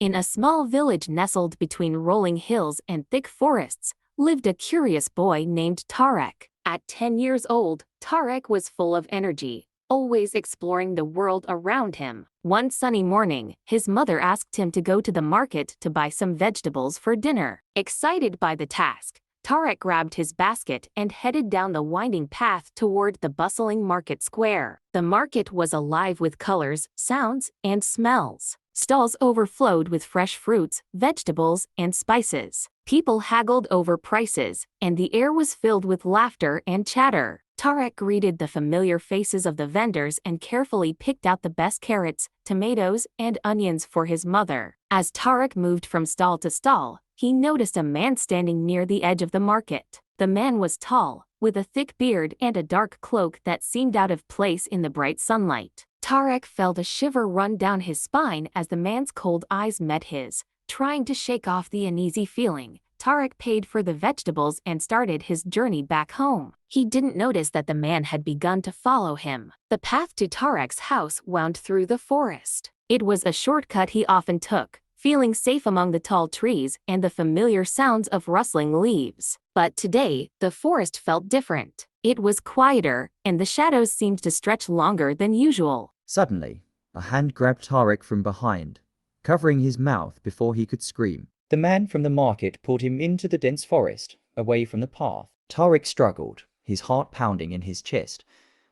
In a small village nestled between rolling hills and thick forests, lived a curious boy named Tarek. At 10 years old, Tarek was full of energy, always exploring the world around him. One sunny morning, his mother asked him to go to the market to buy some vegetables for dinner. Excited by the task, Tarek grabbed his basket and headed down the winding path toward the bustling market square. The market was alive with colors, sounds, and smells. Stalls overflowed with fresh fruits, vegetables, and spices. People haggled over prices, and the air was filled with laughter and chatter. Tarek greeted the familiar faces of the vendors and carefully picked out the best carrots, tomatoes, and onions for his mother. As Tarek moved from stall to stall, he noticed a man standing near the edge of the market. The man was tall, with a thick beard and a dark cloak that seemed out of place in the bright sunlight. Tarek felt a shiver run down his spine as the man's cold eyes met his. Trying to shake off the uneasy feeling, Tarek paid for the vegetables and started his journey back home. He didn't notice that the man had begun to follow him. The path to Tarek's house wound through the forest. It was a shortcut he often took, feeling safe among the tall trees and the familiar sounds of rustling leaves. But today, the forest felt different. It was quieter, and the shadows seemed to stretch longer than usual. Suddenly, a hand grabbed Tarek from behind, covering his mouth before he could scream. The man from the market pulled him into the dense forest, away from the path. Tarek struggled, his heart pounding in his chest,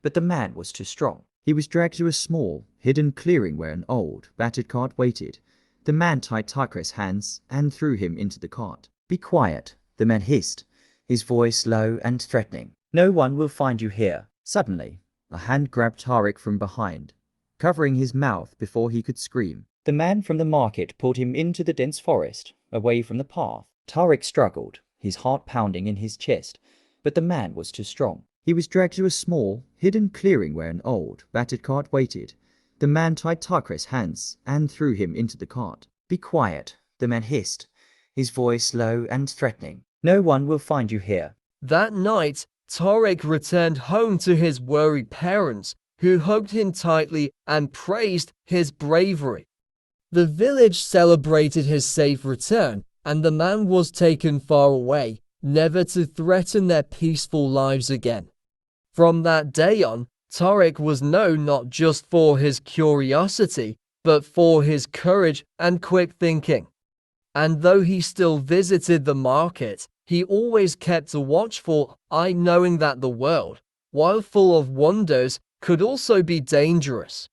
but the man was too strong. He was dragged to a small, hidden clearing where an old, battered cart waited. The man tied Tarek's hands and threw him into the cart. "Be quiet," the man hissed, his voice low and threatening. "No one will find you here." Suddenly, a hand grabbed Tarek from behind, covering his mouth before he could scream. The man from the market pulled him into the dense forest, away from the path. Tarek struggled, his heart pounding in his chest, but the man was too strong. He was dragged to a small, hidden clearing where an old, battered cart waited. The man tied Tarek's hands and threw him into the cart. "Be quiet," the man hissed, his voice low and threatening. "No one will find you here." That night, Tarek returned home to his worried parents, who hugged him tightly and praised his bravery. The village celebrated his safe return, and the man was taken far away, never to threaten their peaceful lives again. From that day on, Tarek was known not just for his curiosity, but for his courage and quick thinking. And though he still visited the market, he always kept a watchful eye, knowing that the world, while full of wonders, could also be dangerous.